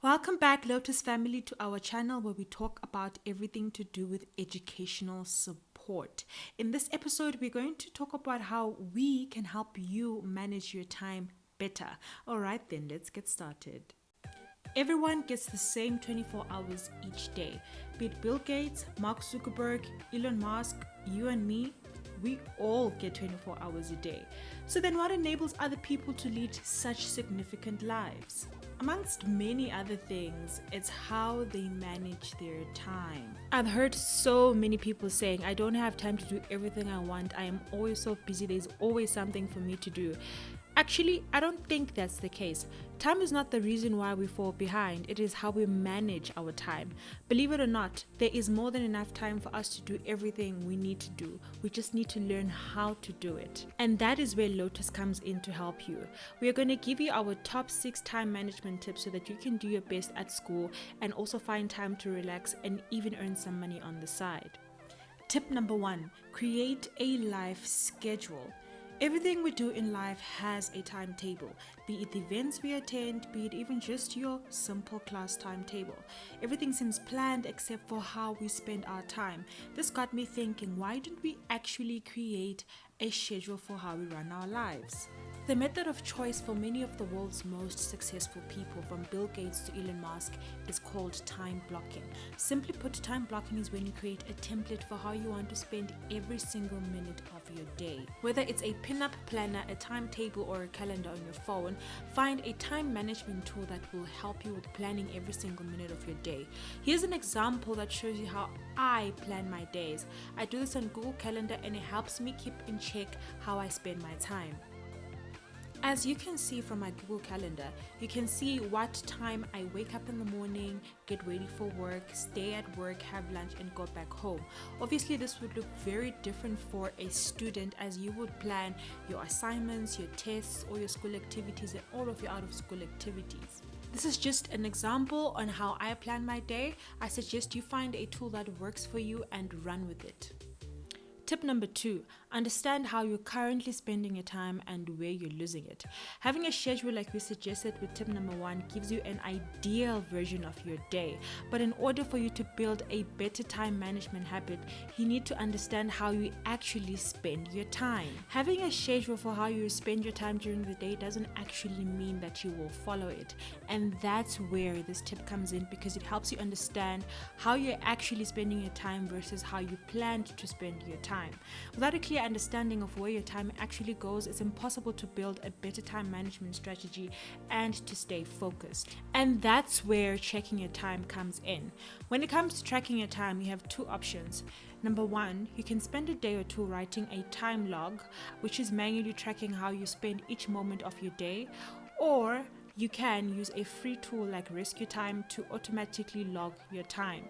Welcome back, Lotus family, to our channel where we talk about everything to do with educational support. In this episode, we're going to talk about how we can help you manage your time better. All right, then let's get started. Everyone gets the same 24 hours each day. Be it Bill Gates, Mark Zuckerberg, Elon Musk, you and me, we all get 24 hours a day. So then what enables other people to lead such significant lives? Amongst many other things, it's how they manage their time. I've heard so many people saying, I don't have time to do everything I want. I am always so busy. There's always something for me to do. Actually, I don't think that's the case. Time is not the reason why we fall behind. It is how we manage our time. Believe it or not, there is more than enough time for us to do everything we need to do. We just need to learn how to do it. And that is where Lotus comes in to help you. We are going to give you our top 6 time management tips so that you can do your best at school and also find time to relax and even earn some money on the side. Tip number 1, create a life schedule. Everything we do in life has a timetable, be it the events we attend, be it even just your simple class timetable. Everything seems planned except for how we spend our time. This got me thinking, why don't we actually create a schedule for how we run our lives? The method of choice for many of the world's most successful people, from Bill Gates to Elon Musk, is called time blocking. Simply put, time blocking is when you create a template for how you want to spend every single minute of your day. Whether it's a pin-up planner, a timetable, or a calendar on your phone, find a time management tool that will help you with planning every single minute of your day. Here's an example that shows you how I plan my days. I do this on Google Calendar and it helps me keep in check how I spend my time. As you can see from my Google Calendar, you can see what time I wake up in the morning, get ready for work, stay at work, have lunch, and go back home. Obviously, this would look very different for a student, as you would plan your assignments, your tests, or your school activities, and all of your out-of-school activities. This is just an example on how I plan my day. I suggest you find a tool that works for you and run with it. Tip number 2, understand how you're currently spending your time and where you're losing it. Having a schedule like we suggested with tip number 1 gives you an ideal version of your day. But in order for you to build a better time management habit, you need to understand how you actually spend your time. Having a schedule for how you spend your time during the day doesn't actually mean that you will follow it. And that's where this tip comes in, because it helps you understand how you're actually spending your time versus how you planned to spend your time. Without a clear understanding of where your time actually goes, it's impossible to build a better time management strategy and to stay focused. And that's where checking your time comes in. When it comes to tracking your time, you have 2 options. Number 1, you can spend a day or 2 writing a time log, which is manually tracking how you spend each moment of your day, or you can use a free tool like Rescue Time to automatically log your time.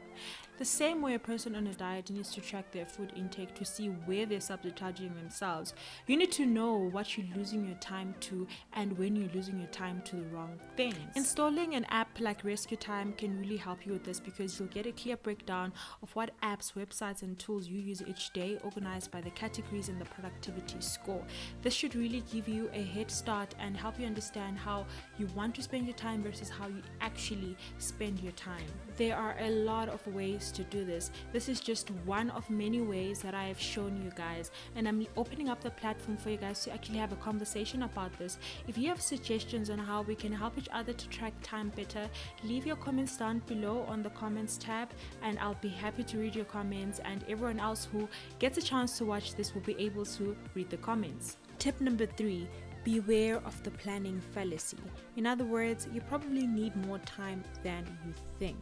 The same way a person on a diet needs to track their food intake to see where they're sabotaging themselves, you need to know what you're losing your time to and when you're losing your time to the wrong things. Installing an app like Rescue Time can really help you with this, because you'll get a clear breakdown of what apps, websites, and tools you use each day, organized by the categories and the productivity score. This should really give you a head start and help you understand how you want to spend your time versus how you actually spend your time. There are a lot of ways to do this. This is just one of many ways that I have shown you guys, and I'm opening up the platform for you guys to actually have a conversation about this. If you have suggestions on how we can help each other to track time better, leave your comments down below on the comments tab, and I'll be happy to read your comments, and everyone else who gets a chance to watch this will be able to read the comments. Tip number 3, beware of the planning fallacy. In other words, you probably need more time than you think.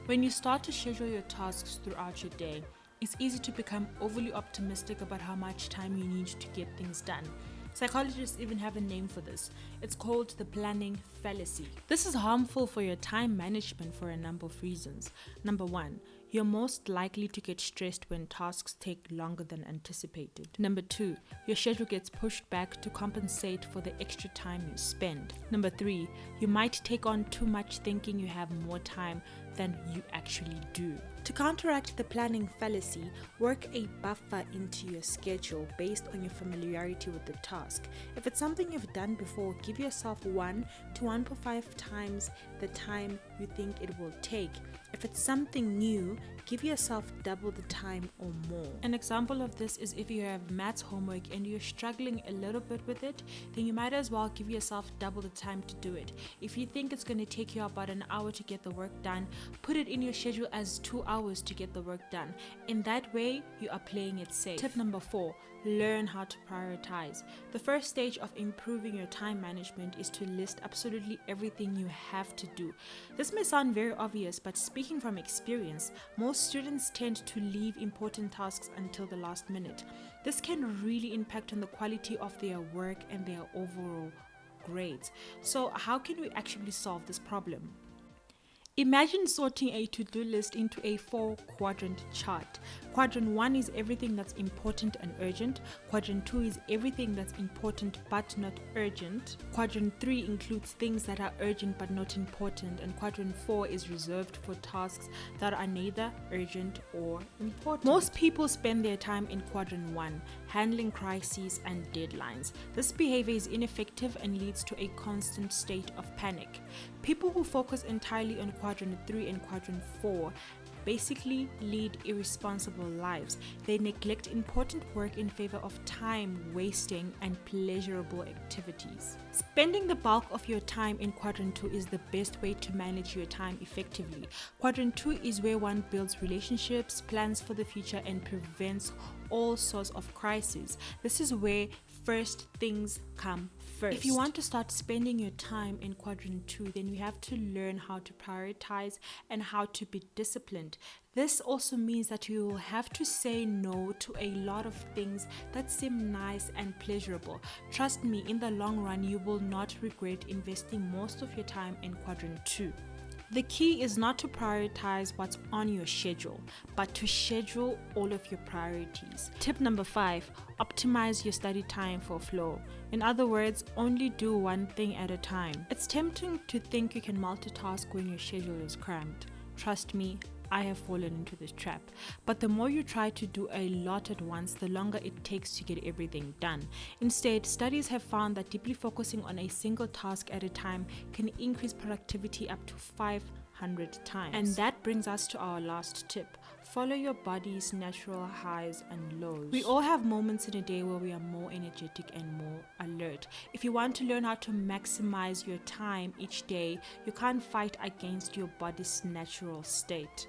When you start to schedule your tasks throughout your day, it's easy to become overly optimistic about how much time you need to get things done. Psychologists even have a name for this. It's called the planning fallacy. This is harmful for your time management for a number of reasons. Number 1, you're most likely to get stressed when tasks take longer than anticipated. Number 2, your schedule gets pushed back to compensate for the extra time you spend. Number 3, you might take on too much thinking you have more time than you actually do. To counteract the planning fallacy, work a buffer into your schedule based on your familiarity with the task. If it's something you've done before, give yourself 1 to 1.5 times the time you think it will take. If it's something new, give yourself double the time or more. An example of this is if you have maths homework and you're struggling a little bit with it, then you might as well give yourself double the time to do it. If you think it's going to take you about an hour to get the work done, put it in your schedule as 2 hours to get the work done. In that way, you are playing it safe. Tip number 4, learn how to prioritize. The first stage of improving your time management is to list absolutely everything you have to do. This may sound very obvious, but speaking from experience, most students tend to leave important tasks until the last minute. This can really impact on the quality of their work and their overall grades. So how can we actually solve this problem? Imagine sorting a to-do list into a 4-quadrant chart. Quadrant 1 is everything that's important and urgent. Quadrant 2 is everything that's important but not urgent. Quadrant 3 includes things that are urgent but not important. And Quadrant 4 is reserved for tasks that are neither urgent or important. Most people spend their time in Quadrant 1, handling crises and deadlines. This behavior is ineffective and leads to a constant state of panic. People who focus entirely on Quadrant 3 and Quadrant 4 basically lead irresponsible lives. They neglect important work in favor of time wasting and pleasurable activities. Spending the bulk of your time in Quadrant 2 is the best way to manage your time effectively. Quadrant 2 is where one builds relationships, plans for the future, and prevents all sorts of crises. This is where first things come first. If you want to start spending your time in Quadrant 2, then you have to learn how to prioritize and how to be disciplined. This also means that you will have to say no to a lot of things that seem nice and pleasurable. Trust me, in the long run, you will not regret investing most of your time in Quadrant 2. The key is not to prioritize what's on your schedule, but to schedule all of your priorities. Tip number 5, optimize your study time for flow. In other words, only do one thing at a time. It's tempting to think you can multitask when your schedule is crammed. Trust me, I have fallen into this trap. But the more you try to do a lot at once, the longer it takes to get everything done. Instead, studies have found that deeply focusing on a single task at a time can increase productivity up to 500 times. And that brings us to our last tip. Follow your body's natural highs and lows. We all have moments in a day where we are more energetic and more alert. If you want to learn how to maximize your time each day, you can't fight against your body's natural state.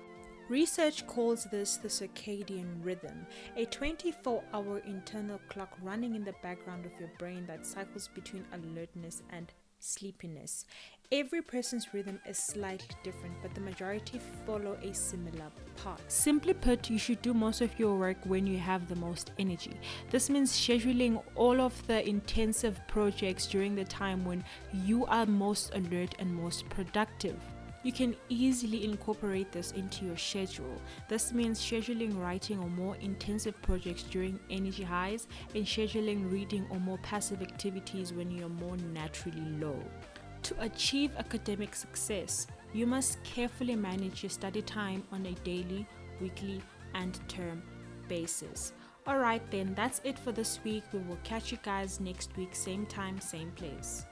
Research calls this the circadian rhythm, a 24-hour internal clock running in the background of your brain that cycles between alertness and sleepiness. Every person's rhythm is slightly different, but the majority follow a similar path. Simply put, you should do most of your work when you have the most energy. This means scheduling all of the intensive projects during the time when you are most alert and most productive. You can easily incorporate this into your schedule. This means scheduling writing or more intensive projects during energy highs and scheduling reading or more passive activities when you're more naturally low. To achieve academic success, you must carefully manage your study time on a daily, weekly, and term basis. Alright then, that's it for this week. We will catch you guys next week, same time, same place.